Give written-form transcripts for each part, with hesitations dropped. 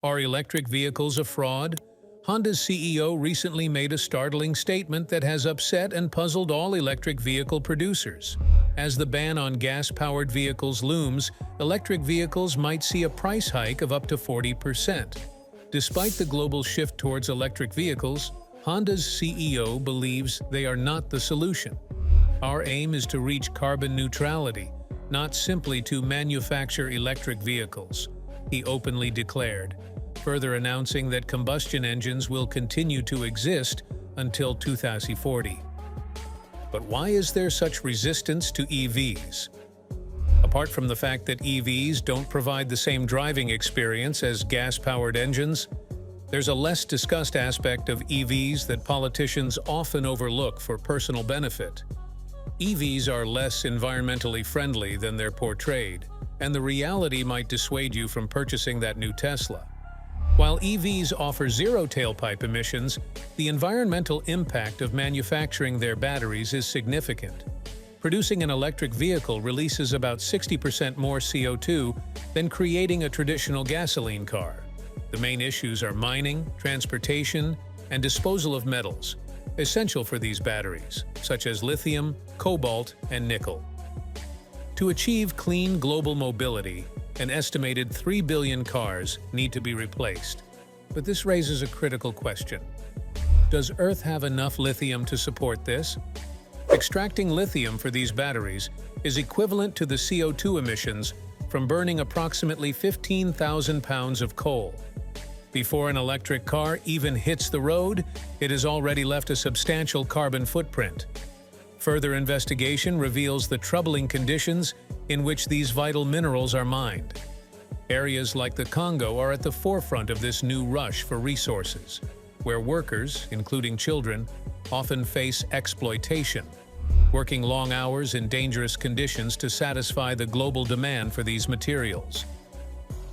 Are electric vehicles a fraud? Honda's CEO recently made a startling statement that has upset and puzzled all electric vehicle producers. As the ban on gas-powered vehicles looms, electric vehicles might see a price hike of up to 40%. Despite the global shift towards electric vehicles, Honda's CEO believes they are not the solution. Our aim is to reach carbon neutrality, not simply to manufacture electric vehicles, he openly declared, further announcing that combustion engines will continue to exist until 2040. But why is there such resistance to EVs? Apart from the fact that EVs don't provide the same driving experience as gas-powered engines, there's a less discussed aspect of EVs that politicians often overlook for personal benefit. EVs are less environmentally friendly than they're portrayed, and the reality might dissuade you from purchasing that new Tesla. While EVs offer zero tailpipe emissions, the environmental impact of manufacturing their batteries is significant. Producing an electric vehicle releases about 60% more CO2 than creating a traditional gasoline car. The main issues are mining, transportation, and disposal of metals, essential for these batteries, such as lithium, cobalt, and nickel. To achieve clean global mobility, an estimated 3 billion cars need to be replaced. But this raises a critical question. Does Earth have enough lithium to support this? Extracting lithium for these batteries is equivalent to the CO2 emissions from burning approximately 15,000 pounds of coal. Before an electric car even hits the road, it has already left a substantial carbon footprint. Further investigation reveals the troubling conditions in which these vital minerals are mined. Areas like the Congo are at the forefront of this new rush for resources, where workers, including children, often face exploitation, working long hours in dangerous conditions to satisfy the global demand for these materials.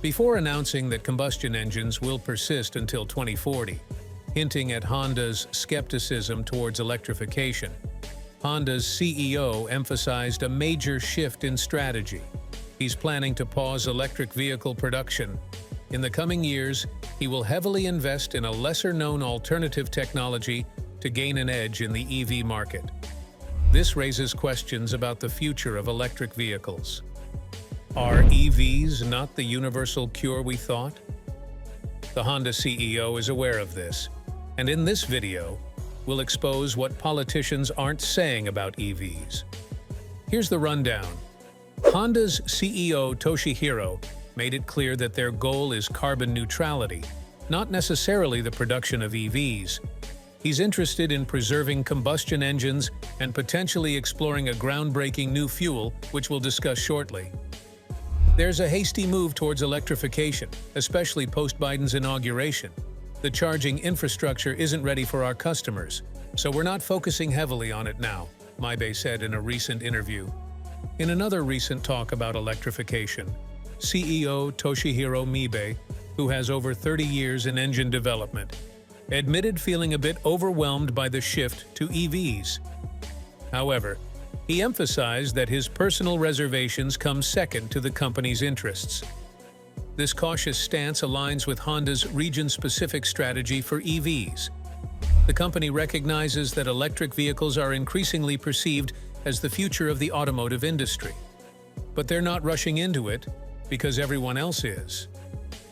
Before announcing that combustion engines will persist until 2040, hinting at Honda's skepticism towards electrification, Honda's CEO emphasized a major shift in strategy. He's planning to pause electric vehicle production. In the coming years, he will heavily invest in a lesser-known alternative technology to gain an edge in the EV market. This raises questions about the future of electric vehicles. Are EVs not the universal cure we thought? The Honda CEO is aware of this, and in this video, we'll expose what politicians aren't saying about EVs. Here's the rundown. Honda's CEO Toshihiro made it clear that their goal is carbon neutrality, not necessarily the production of EVs. He's interested in preserving combustion engines and potentially exploring a groundbreaking new fuel, which we'll discuss shortly. There's a hasty move towards electrification, especially post-Biden's inauguration. The charging infrastructure isn't ready for our customers, so we're not focusing heavily on it now, Mabe said in a recent interview. In another recent talk about electrification, CEO Toshihiro Mibe, who has over 30 years in engine development, admitted feeling a bit overwhelmed by the shift to EVs. However, he emphasized that his personal reservations come second to the company's interests. This cautious stance aligns with Honda's region-specific strategy for EVs. The company recognizes that electric vehicles are increasingly perceived as the future of the automotive industry. But they're not rushing into it because everyone else is.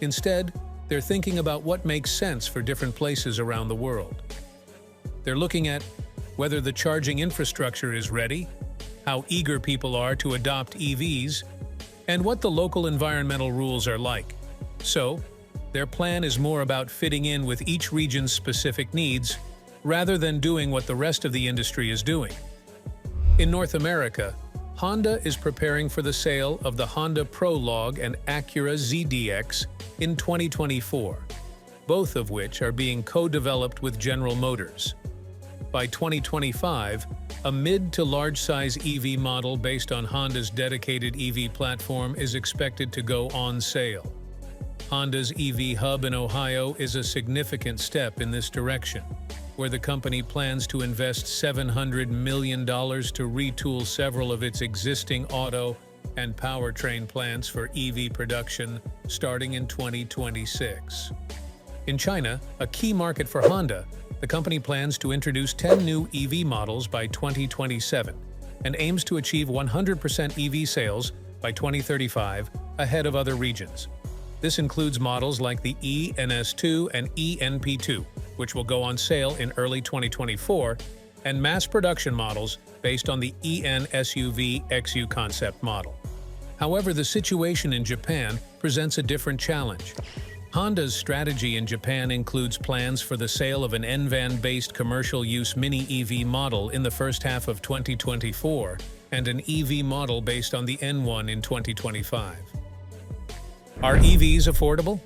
Instead, they're thinking about what makes sense for different places around the world. They're looking at whether the charging infrastructure is ready, how eager people are to adopt EVs, and what the local environmental rules are like. So, their plan is more about fitting in with each region's specific needs rather than doing what the rest of the industry is doing. In North America, Honda is preparing for the sale of the Honda Prologue and Acura ZDX in 2024, both of which are being co-developed with General Motors. By 2025, a mid to large-size EV model based on Honda's dedicated EV platform is expected to go on sale. Honda's EV hub in Ohio is a significant step in this direction, where the company plans to invest $700 million to retool several of its existing auto and powertrain plants for EV production starting in 2026. In China, a key market for Honda, the company plans to introduce 10 new EV models by 2027 and aims to achieve 100% EV sales by 2035 ahead of other regions. This includes models like the ENS2 and ENP2, which will go on sale in early 2024, and mass production models based on the EN-SUV XU concept model. However, the situation in Japan presents a different challenge. Honda's strategy in Japan includes plans for the sale of an N-van-based commercial-use mini EV model in the first half of 2024 and an EV model based on the N1 in 2025. Are EVs affordable?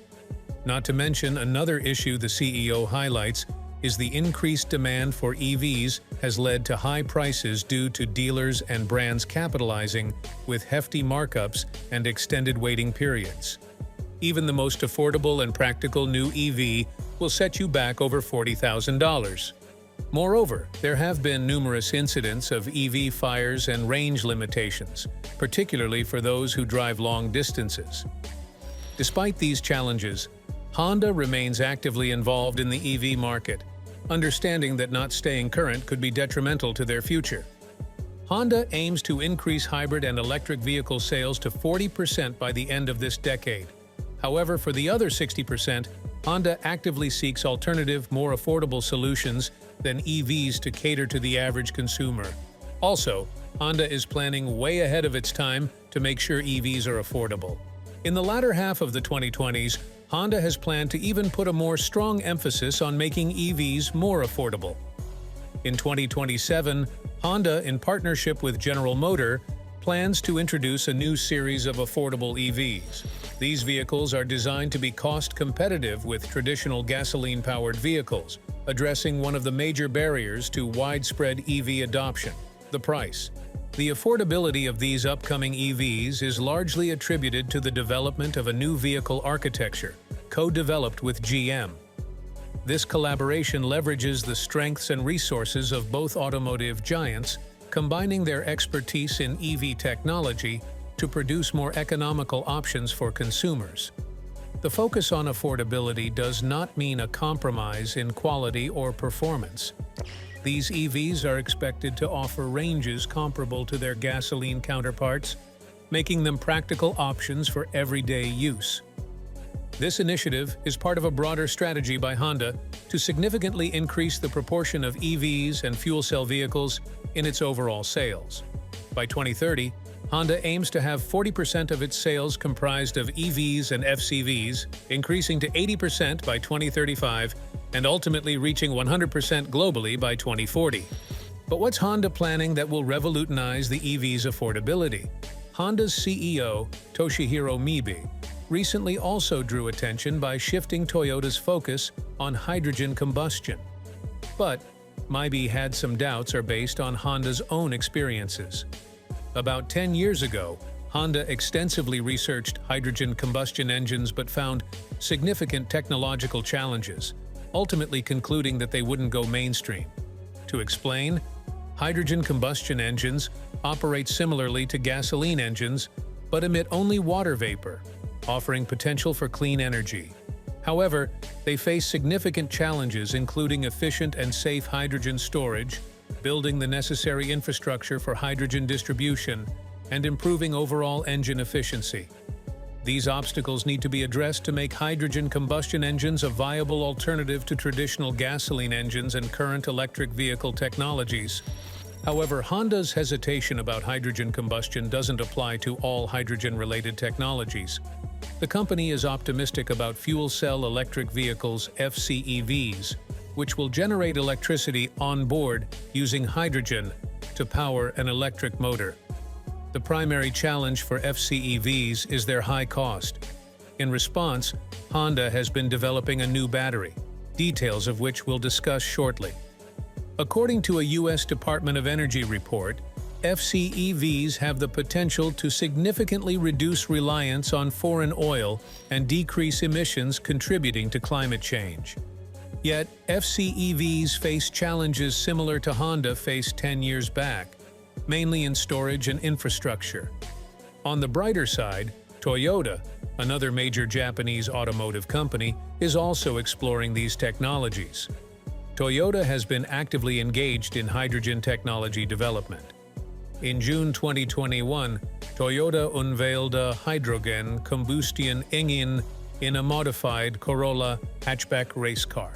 Not to mention, another issue the CEO highlights is the increased demand for EVs has led to high prices due to dealers and brands capitalizing with hefty markups and extended waiting periods. Even the most affordable and practical new EV will set you back over $40,000. Moreover, there have been numerous incidents of EV fires and range limitations, particularly for those who drive long distances. Despite these challenges, Honda remains actively involved in the EV market, understanding that not staying current could be detrimental to their future. Honda aims to increase hybrid and electric vehicle sales to 40% by the end of this decade. However, for the other 60%, Honda actively seeks alternative, more affordable solutions than EVs to cater to the average consumer. Also, Honda is planning way ahead of its time to make sure EVs are affordable. In the latter half of the 2020s, Honda has planned to even put a more strong emphasis on making EVs more affordable. In 2027, Honda, in partnership with General Motors, plans to introduce a new series of affordable EVs. These vehicles are designed to be cost-competitive with traditional gasoline-powered vehicles, addressing one of the major barriers to widespread EV adoption: the price. The affordability of these upcoming EVs is largely attributed to the development of a new vehicle architecture, co-developed with GM. This collaboration leverages the strengths and resources of both automotive giants, combining their expertise in EV technology to produce more economical options for consumers. The focus on affordability does not mean a compromise in quality or performance. These EVs are expected to offer ranges comparable to their gasoline counterparts, making them practical options for everyday use. This initiative is part of a broader strategy by Honda to significantly increase the proportion of EVs and fuel cell vehicles in its overall sales. By 2030, Honda aims to have 40% of its sales comprised of EVs and FCVs, increasing to 80% by 2035 and ultimately reaching 100% globally by 2040. But what's Honda planning that will revolutionize the EV's affordability? Honda's CEO, Toshihiro Mibe, recently also drew attention by shifting Toyota's focus on hydrogen combustion. But Mibe had some doubts are based on Honda's own experiences. About 10 years ago, Honda extensively researched hydrogen combustion engines but found significant technological challenges, ultimately concluding that they wouldn't go mainstream. To explain, hydrogen combustion engines operate similarly to gasoline engines but emit only water vapor, offering potential for clean energy. However, they face significant challenges including efficient and safe hydrogen storage, building the necessary infrastructure for hydrogen distribution, and improving overall engine efficiency. These obstacles need to be addressed to make hydrogen combustion engines a viable alternative to traditional gasoline engines and current electric vehicle technologies. However, Honda's hesitation about hydrogen combustion doesn't apply to all hydrogen-related technologies. The company is optimistic about fuel cell electric vehicles, FCEVs, which will generate electricity on board using hydrogen to power an electric motor. The primary challenge for FCEVs is their high cost. In response, Honda has been developing a new battery, details of which we'll discuss shortly. According to a U.S. Department of Energy report, FCEVs have the potential to significantly reduce reliance on foreign oil and decrease emissions, contributing to climate change. Yet, FCEVs face challenges similar to Honda faced 10 years back, mainly in storage and infrastructure. On the brighter side, Toyota, another major Japanese automotive company, is also exploring these technologies. Toyota has been actively engaged in hydrogen technology development. In June 2021, Toyota unveiled a hydrogen combustion engine in a modified Corolla hatchback race car.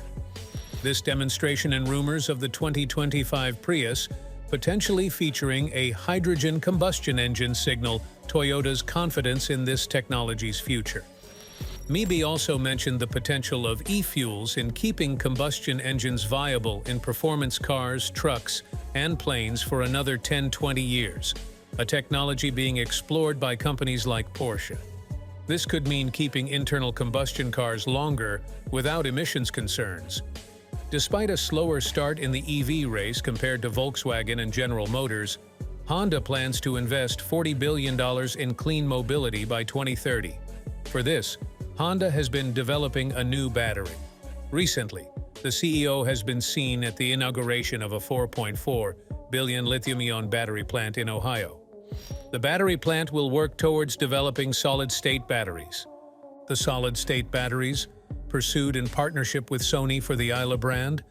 This demonstration and rumors of the 2025 Prius potentially featuring a hydrogen combustion engine signal Toyota's confidence in this technology's future. Mibe also mentioned the potential of e-fuels in keeping combustion engines viable in performance cars, trucks, and planes for another 10-20 years, a technology being explored by companies like Porsche. This could mean keeping internal combustion cars longer without emissions concerns. Despite a slower start in the EV race compared to Volkswagen and General Motors, Honda plans to invest $40 billion in clean mobility by 2030. For this, Honda has been developing a new battery. Recently, the CEO has been seen at the inauguration of a $4.4 billion lithium-ion battery plant in Ohio. The battery plant will work towards developing solid-state batteries. The solid-state batteries, pursued in partnership with Sony for the Isla brand,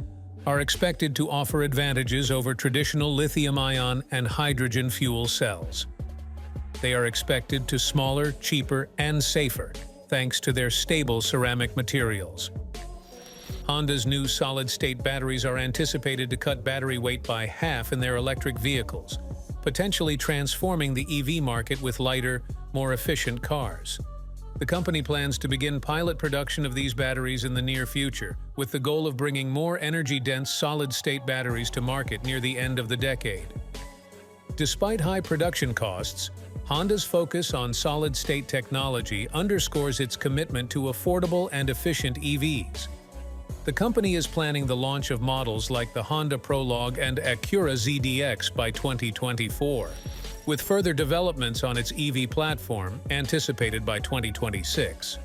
are expected to offer advantages over traditional lithium-ion and hydrogen fuel cells. They are expected to smaller, cheaper, and safer, thanks to their stable ceramic materials. Honda's new solid-state batteries are anticipated to cut battery weight by half in their electric vehicles, potentially transforming the EV market with lighter, more efficient cars. The company plans to begin pilot production of these batteries in the near future, with the goal of bringing more energy-dense solid-state batteries to market near the end of the decade. Despite high production costs, Honda's focus on solid-state technology underscores its commitment to affordable and efficient EVs. The company is planning the launch of models like the Honda Prologue and Acura ZDX by 2024, with further developments on its EV platform anticipated by 2026.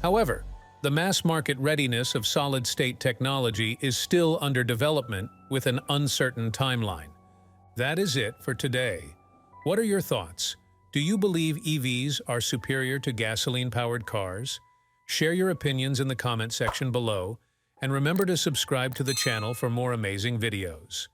However, the mass-market readiness of solid-state technology is still under development with an uncertain timeline. That is it for today. What are your thoughts? Do you believe EVs are superior to gasoline-powered cars? Share your opinions in the comment section below, and remember to subscribe to the channel for more amazing videos.